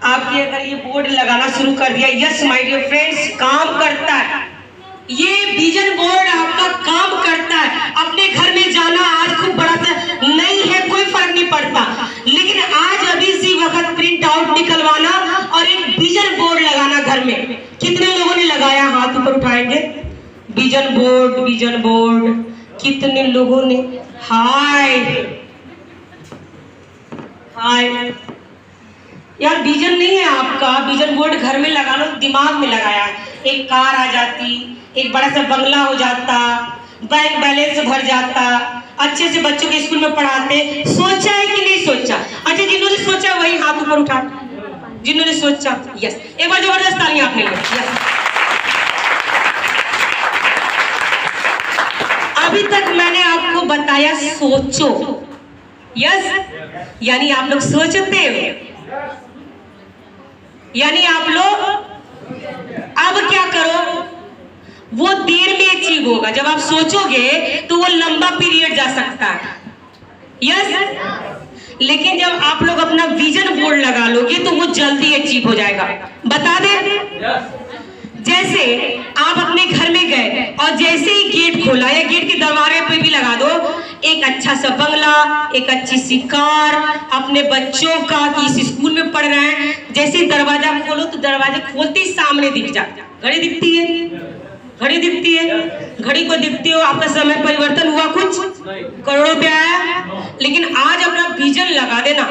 आपके अगर ये बोर्ड लगाना शुरू कर दिया, यस माय डियर फ्रेंड्स, काम करता है ये विजन बोर्ड, आपका काम करता है। अपने घर में जाना आज खूब बड़ा सा नहीं है, कोई फर्क नहीं पड़ता, लेकिन आज अभी इसी वक्त प्रिंट आउट निकलवाना और एक विजन बोर्ड लगाना घर में। कितने लोगों ने लगाया? हाथ ऊपर उठाएंगे। विजन बोर्ड, विजन बोर्ड, कितने लोगों ने? हाय हाय यार, विजन नहीं है आपका, विजन बोर्ड घर में लगा लो, दिमाग में लगाया है। एक कार आ जाती, एक बड़ा सा बंगला हो जाता, बैंक बैलेंस भर जाता, अच्छे से बच्चों के स्कूल में पढ़ाते। सोचा है कि नहीं सोचा? अच्छा, जिन्होंने सोचा वही हाथ ऊपर उठा, जिन्होंने सोचा। यस, एक बार जबरदस्त तालियां आपने ली। यस, अभी तक मैंने आपको बताया सोचो। यस, यानी आप लोग सोचते हो, यानी आप लोग अब क्या करो, वो देर में अचीव होगा। जब आप सोचोगे तो वो लंबा पीरियड जा सकता है। यस, लेकिन जब आप लोग अपना विजन बोर्ड लगा लोगे तो वो जल्दी अचीव हो जाएगा। बता दें, जैसे आप अपने घर में गए और जैसे ही गेट खोला या गेट के दरवाजे पे भी लगा दो एक अच्छा सा बंगला, एक अच्छी सी कार, अपने बच्चों का कि इस स्कूल में पढ़ रहे हैं, जैसे ही दरवाजा खोलो तो दरवाजा खोलते ही सामने दिख जाता। घड़ी दिखती है, घड़ी दिखती है, घड़ी को दिखती हो, आपका समय परिवर्तन हुआ, कुछ करोड़ों रुपया आया। लेकिन आज अपना विजन लगा देना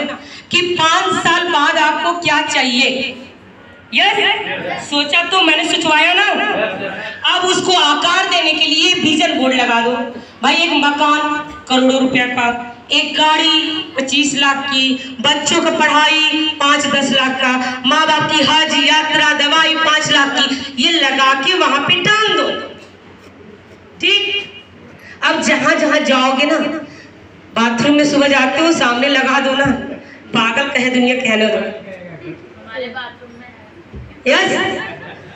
कि 5 साल बाद आपको क्या चाहिए। यस, सोचा तो मैंने सोचवाया ना, अब उसको आकार देने के लिए विजन बोर्ड लगा दो। भाई एक मकान करोड़ों रुपया का, एक गाड़ी 25 लाख की, बच्चों का पढ़ाई 5-10 लाख का, माँ बाप की हज यात्रा दवाई 5 लाख की, ये लगा के वहां पे टांग दो। ठीक, अब जहां जहां जाओगे ना, बाथरूम में सुबह जाते हो सामने लगा दो ना, पागल कहे दुनिया कहने दो। यस,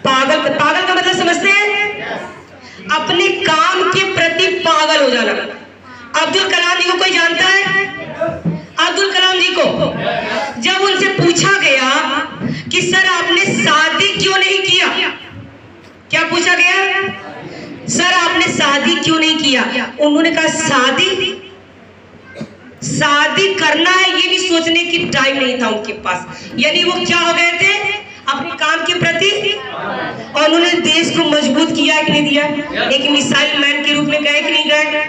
पागल, पागल का मतलब समझते हैं? अपने काम के प्रति पागल हो जाना। अब्दुल कलाम जी को कोई जानता है? अब्दुल कलाम जी को जब उनसे पूछा गया कि सर आपने शादी क्यों नहीं किया, क्या पूछा गया? सर आपने शादी क्यों नहीं किया? उन्होंने कहा शादी करना है ये भी सोचने की टाइम नहीं था उनके पास। यानी वो क्या हो गए थे अपने काम के प्रति, और उन्होंने देश को मजबूत किया कि नहीं दिया? एक मिसाइल मैन के रूप में गए कि नहीं गए?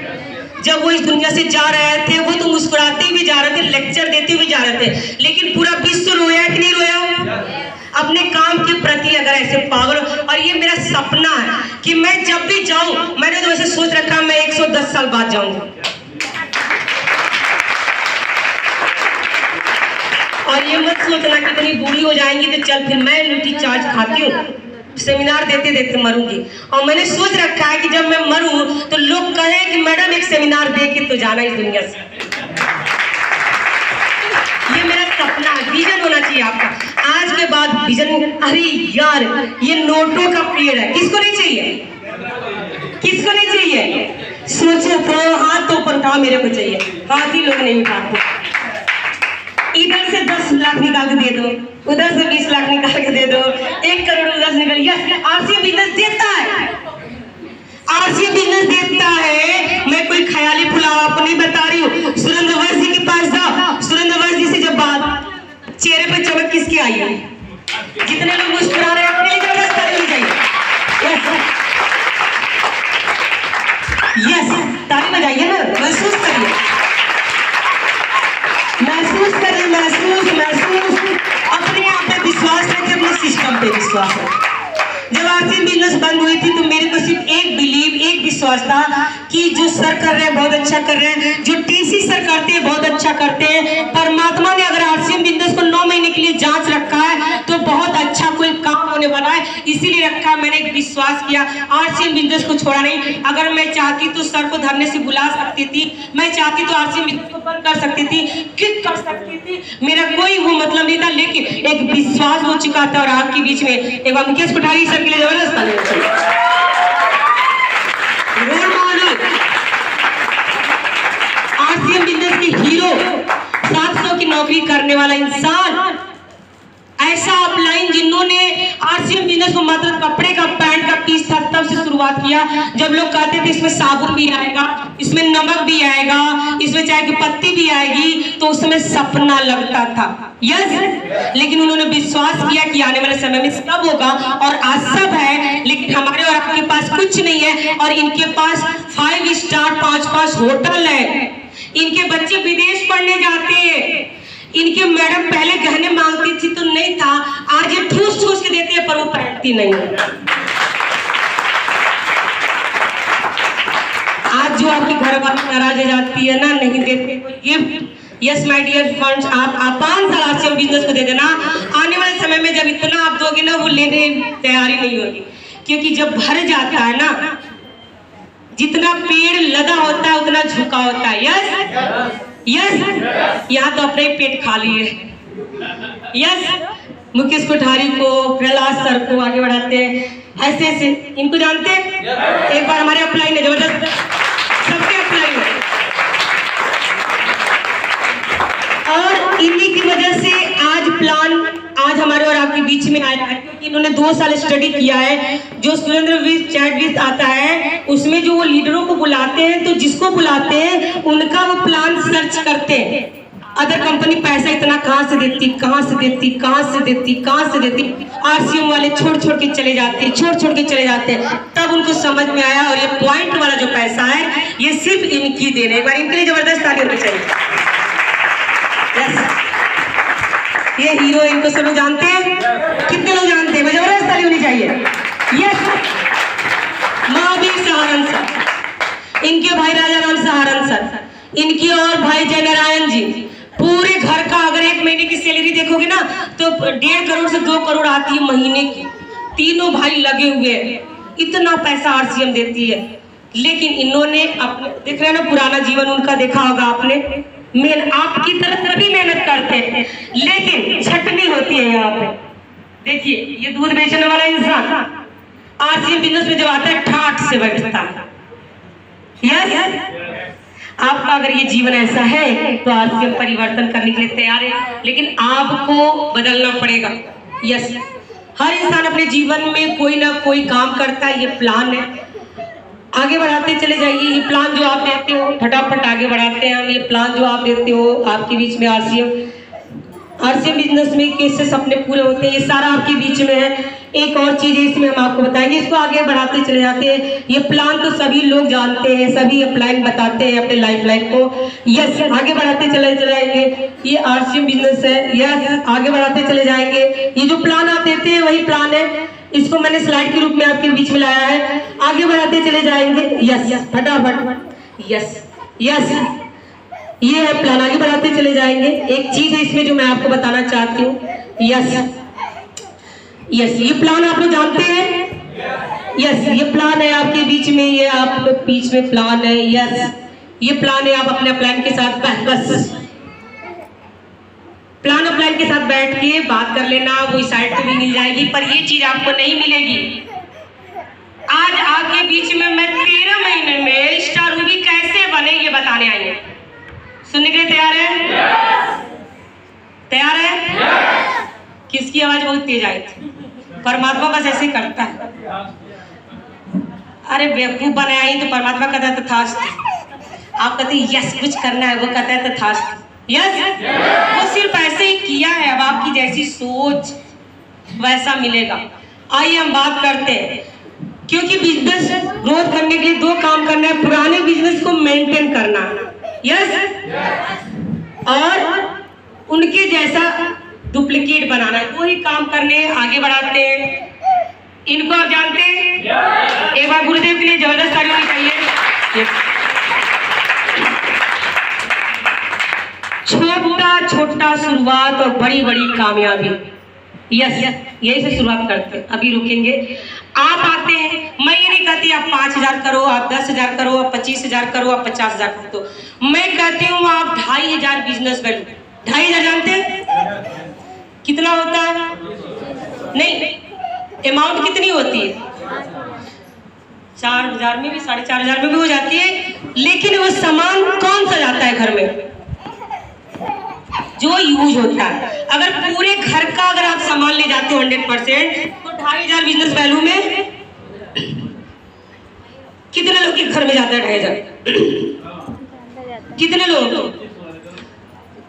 जब वो इस दुनिया से जा रहे थे वो तो मुस्कुराते हुए जा रहे थे, लेक्चर देते हुए जा रहे थे, लेकिन पूरा विश्व रोया कि नहीं रोया? अपने काम के प्रति अगर ऐसे पागल, और ये मेरा सपना है कि मैं जब भी जाऊं, मैंने तो वैसे सोच रखा मैं 110 साल बाद जाऊंगा, और ये मत सोचना कि इतनी बूढ़ी हो जाएंगी तो चल फिर मैं ड्यूटी चार्ज खाती हूँ, सेमिनार देते देते मरूंगी। और मैंने सोच रखा है कि जब मैं मरूं तो लोग कहें कि मैडम एक सेमिनार दे के तो जाना इस दुनिया से। ये मेरा सपना है, विजन होना चाहिए आपका। आज के बाद विजन, अरे यार ये नोटों का पीरियड है, किसको नहीं चाहिए? किसको नहीं चाहिए? सोचो तो हाथ तो ऊपर उठाओ, मेरे को चाहिए, हाथ ही लोग नहीं उठाते। इधर से 10 लाख निकाल के दे दो, उधर से 20 लाख निकाल के दे दो, 1 करोड़ 10 निकल। यस, आरसी बिजनेस देता है, आरसी बिजनेस देता है। मैं कोई ख्याली पुलाव आपको नहीं बता रही हूँ। सुरेंद्र जी के पास जाओ, सुरेंद्र जी से जब बात, चेहरे पे चमक किसके आई है? जितने लोग मुस्कुरा रहे हैं अपने लिए जबरदस्त ताली बजाइए। यस, ताली बजाइए ना, महसूस करिए, महसूस करिए, महसूस महसूस अपने आप पे विश्वास रखिए, अपने सिस्टम पे विश्वास रखिए। जब आरसी बिजनेस बंद हुई थी तो मेरे को सिर्फ एक विश्वास था कि जो सर कर रहे हैं बहुत अच्छा कर रहे हैं, जो टीसी सर करते हैं बहुत अच्छा करते हैं। परमात्मा ने अगर आरसी बिजनेस को 9 महीने के लिए जांच रखा है तो बहुत अच्छा कोई काम होने वाला है, इसीलिए रखा। मैंने एक विश्वास किया, आरसी बिजनेस को छोड़ा नहीं। अगर मैं चाहती तो सर को धरने से बुला सकती थी, मैं चाहती तो आरसी बिजनेस को बंद कर सकती थी, किक कर सकती थी, मेरा कोई वो मतलब नहीं था, लेकिन एक विश्वास हो चुका था। और आपके बीच में एक बार मुकेश कोठारी सर के लिए जबरदस्त रोल मॉडल, आरसीएम बिजनेस के हीरो, 700 की नौकरी करने वाला इंसान, ऐसा आरसीएम बिजनेस को मात्र कपड़े का पैंट का पीस था तब से शुरुआत किया, जब लोग कहते थे इसमें साबुन भी आएगा, इसमें नमक भी आएगा, इसमें चाय की पत्ती भी आएगी, तो उस समय सपना लगता था। यस, लेकिन उन्होंने विश्वास किया कि आने वाले समय में सब होगा, और आज सब है, लेकिन हमारे और आपके पास कुछ नहीं है, और इनके पास 5 स्टार 5 होटल है, इनके बच्चे विदेश पढ़ने जाते हैं, इनके मैडम पहले गहने मांगती थी तो नहीं था, आज ये ठूस ठूस के देते हैं पर वो पहनती नहीं है। आज जो आपकी घर वाली नाराज हो जाती है ना, नहीं देते कोई gift, yes my dear friends, आप 5 साल आरसीएम बिजनेस को दे देना, आने वाले समय में जब इतना आप दोगे ना, वो लेने तैयारी नहीं होगी, क्योंकि जब भर जाता है ना, जितना पेड़ लदा होता है उतना झुका होता है। यस यस, यहाँ तो अपने पेट खाली है। यस, मुकेश कोठारी को, प्रहलाद सर को आगे बढ़ाते हैं, ऐसे ऐसे इनको जानते हैं। एक बार हमारे अपलाइन है, जबरदस्त सबके अपलाइन है, और इन्हीं की वजह से आज प्लान आज हमारे और आपके बीच में आया है, क्योंकि इन्होंने 2 साल स्टडी किया है। जो सुरेंद्र विज चैट विज आता है उसमें जो वो लीडरों को बुलाते हैं, तो जिसको बुलाते हैं उनका वो प्लान सर्च करते हैं। अदर कंपनी पैसा इतना कहाँ से देती, कहाँ से देती, कहाँ से देती, कहाँ से देती, आरसीएम वाले छोड़ छोड़ के चले जाते, छोड़ छोड़ के चले जाते हैं। तब उनको समझ में आया, और ये पॉइंट वाला जो पैसा है ये सिर्फ इनकी देने। एक बार इनके लिए जबरदस्त ताली होनी चाहिए। ये हीरो, इनको सब लोग जानते हैं, कितने लोग जानते हैं? जबरदस्त ताली होनी चाहिए। यस, महावीर सहारण सर, इनके भाई राजा राम सहारण सर, इनकी और भाई जय नारायण जी, पूरे घर का अगर 1 महीने की सैलरी देखोगे ना, तो 1.5 करोड़ से 2 करोड़ आती है महीने की। तीनों भाई लगे हुए हैं, इतना पैसा आरसीएम देती है। लेकिन इन्होंने अपने, देख रहे हैं ना, पुराना जीवन उनका देखा होगा आपने, आपकी तरफ सभी मेहनत करते हैं, लेकिन छटनी होती है यहाँ पे। देखिए, ये दूध बेचने वाला इंसान आरसीएम बिजनेस में जब आता है, ठाठ से बैठता है। यस, आपका अगर ये जीवन ऐसा है तो आरसीएम परिवर्तन करने के लिए तैयार है, लेकिन आपको बदलना पड़ेगा। यस, हर इंसान अपने जीवन में कोई ना कोई काम करता है, ये प्लान है, आगे बढ़ाते चले जाइए। ये प्लान जो आप देते हो फटाफट आगे बढ़ाते हैं हम। ये प्लान जो आप देते हो, आपके बीच में आरसीएम बिजनेस में कैसे सपने पूरे होते हैं, ये सारा आपके बीच में है। एक और चीज है इसमें हम आपको बताएंगे, इसको आगे बढ़ाते चले जाते हैं। ये प्लान तो सभी लोग जानते हैं, सभी अपलाइन बताते हैं अपने लाइफ को। यस, आगे बढ़ाते चले जाएंगे, ये आरसीएम बिजनेस है। यस, आगे बढ़ाते चले जाएंगे। ये जो प्लान आप देते हैं वही प्लान है, इसको मैंने स्लाइड के रूप में आपके बीच में लाया है। आगे बढ़ाते चले जाएंगे। यस, फटाफट। यस यस, ये है प्लान, आगे बढ़ाते चले जाएंगे। एक चीज है इसमें जो मैं आपको बताना चाहती हूँ। यस यस, ये प्लान आप लोग जानते हैं। यस, ये प्लान है आपके बीच में, ये आप लोग बीच में प्लान है। यस, ये प्लान है, आप अपने प्लान के साथ बस प्लान अपलाइन के साथ बैठ के बात कर लेना, वो इस साइड पे भी मिल जाएगी, पर ये चीज आपको नहीं मिलेगी। आज आपके बीच में मैं 13 महीने में स्टार रूबी कैसे बने ये बताने आई हूँ। सुनने के लिए तैयार है? तैयार है? किसकी आवाज बहुत तेज आई थी? परमात्मा बस ऐसे करता है। अरे बेवकूफ बनाया ही तो परमात्मा कहता है तथास्तु। आप कहते हैं यस कुछ करना है, वो कहता है तथास्तु। यस, वो सिर्फ ऐसे ही किया है। अब आपकी जैसी सोच वैसा मिलेगा। आइए हम बात करते हैं, क्योंकि बिजनेस ग्रोथ करने के लिए 2 काम करना है। पुराने बिजनेस को मेंटेन करना, यस, और उनके जैसा डुप्लीकेट बनाना है। 2 ही काम करने, आगे बढ़ाते हैं। इनको आप जानते हैं? एक बार गुरुदेव के लिए जबरदस्त ताली होनी चाहिए। छोटा छोटा शुरुआत और बड़ी बड़ी कामयाबी। यस, यही से शुरुआत करते हैं। अभी रुकेंगे। आप आते हैं, मैं ये नहीं कहती आप 5,000 करो, आप 10,000 करो, आप 25,000 करो, आप 50,000 करो। तो मैं कहती हूँ आप 2,500 बिजनेस वैल्यू। 2,500 जानते हैं कितना होता है? नहीं, अमाउंट कितनी होती है? 4,000 में भी, 4,500 में भी हो जाती है। लेकिन वो सामान कौन सा जाता है घर में? जो यूज होता है। अगर पूरे घर का अगर आप सामान ले जाते हो 100%, तो 2,500 बिजनेस वैल्यू में कितने लोग के घर में जाता है 2,500?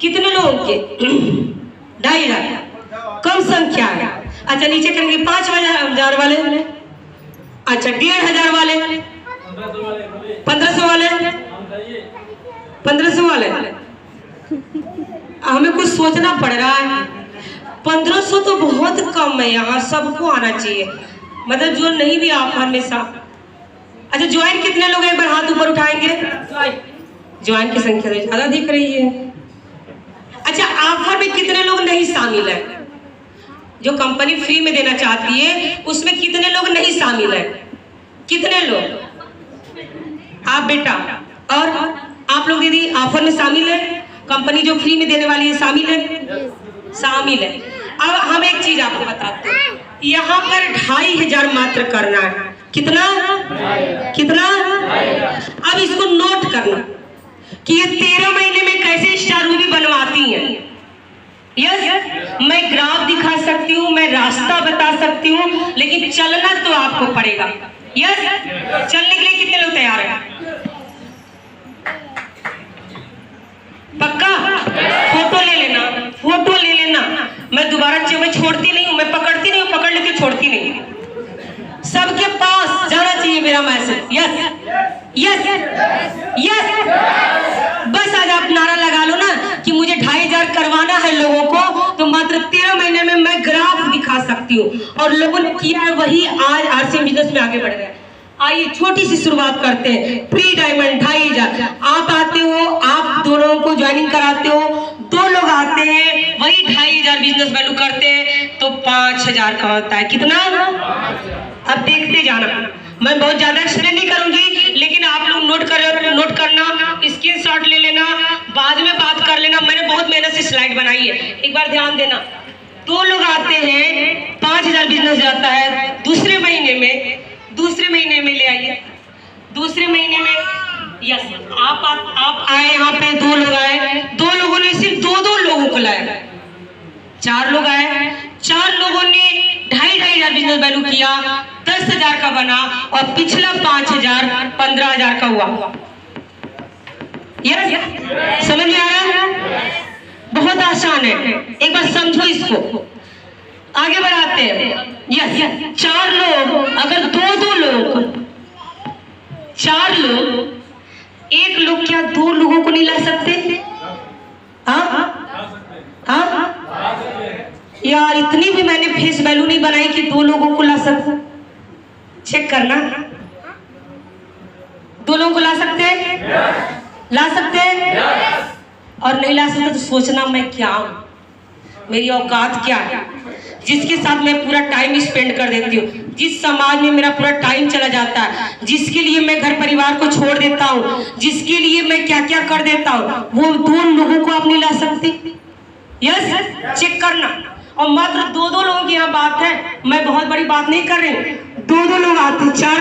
कितने लोग के 2,500 कम संख्या है। अच्छा नीचे करेंगे 5,000 वाले, अच्छा 1,500 वाले, 1,500 वाले, 1,500 वाले। हमें कुछ सोचना पड़ रहा है। 1,500 तो बहुत कम है यहाँ, सबको आना चाहिए, मतलब जो नहीं भी ऑफर में सा। अच्छा ज्वाइन कितने लोग एक बार हाथ ऊपर उठाएंगे? ज्वाइन की संख्या तो ज्यादा दिख रही है। अच्छा ऑफर में कितने लोग नहीं शामिल है? जो कंपनी फ्री में देना चाहती है उसमें कितने लोग नहीं शामिल है? कितने लोग? आप बेटा और आप लोग दीदी ऑफर में शामिल है? कंपनी जो फ्री में देने वाली है शामिल है? शामिल है। अब हम एक चीज आपको बताते हैं, यहाँ पर 2,500 मात्र करना है। कितना? अब इसको नोट करना कि ये 13 महीने में कैसे स्टार रूबी बनवाती हैं। यस, मैं ग्राफ दिखा सकती हूँ, मैं रास्ता बता सकती हूँ, लेकिन चलना तो आपको पड़ेगा। यस, चलने के लिए कितने लोग तैयार हैं? पक्का? फोटो ले लेना, फोटो ले लेना। मैं दोबारा मैं छोड़ती नहीं हूँ, मैं पकड़ती नहीं हूँ, पकड़ लेके छोड़ती नहीं हूँ। सबके पास जाना चाहिए मेरा मैसेज। यस यस यस, बस आज आप नारा लगा लो ना कि मुझे 2,500 करवाना है लोगों को, तो मात्र 13 महीने में मैं ग्राफ दिखा सकती हूँ। और लोगों ने किया है वही आज आरसीएम बिजनेस में आगे बढ़ गए। आइए छोटी सी शुरुआत करते हैं। प्री डायमंड 2,500, आप आते हो, आप दोनों को ज्वाइनिंग कराते हो, 2 लोग आते हैं, वही 2,500 बिजनेस वैल्यू करते हैं, तो 5,000 का होता है। कितना? अब देखते जाना, मैं बहुत ज्यादा एक्सप्लेन नहीं करूंगी, लेकिन आप लोग नोट करना, स्क्रीनशॉट ले लेना, बाद में बात कर लेना। मैंने बहुत मेहनत से स्लाइड बनाई है, एक बार ध्यान देना। 2 लोग आते हैं, 5,000 बिजनेस जाता है। दूसरे महीने में ले आइए। दूसरे महीने में यस, आप आए यहाँ पे, 2 लोग आए, 2 लोगों ने सिर्फ 2 लोगों को लाया। 4 लोग आए, 4 लोगों ने 2,500 बिजनेस वैल्यू किया, 10,000 का बना, और पिछला 5,000 15,000 का हुआ। यस, समझ में आ रहा है? बहुत आसान है, एक बार समझो इसको, आगे बढ़ाते हैं। यस, 4 लोग, अगर 2 लोग, 4 लोग, 1 लोग क्या 2 लोगों को नहीं ला सकते? हाँ यार, इतनी भी मैंने फेस वैल्यू नहीं बनाई कि 2 लोगों को ला सकूं। चेक करना, 2 लोगों को ला सकते हैं? ला सकते हैं? और नहीं ला सकते तो सोचना मैं क्या हूं, मेरी औकात क्या है, जिसके साथ मैं पूरा टाइम स्पेंड कर देती हूँ, जिस समाज में मेरा पूरा टाइम चला जाता है, जिसके लिए मैं घर परिवार को छोड़ देता हूँ, जिसके लिए मैं क्या क्या कर देता हूँ, वो 2 लोगों को आप नहीं ला सकते। यस, चेक करना। और मात्र 2 लोगों की यहाँ बात है, मैं बहुत बड़ी बात नहीं कर रही हूँ। 2 लोग आते, 4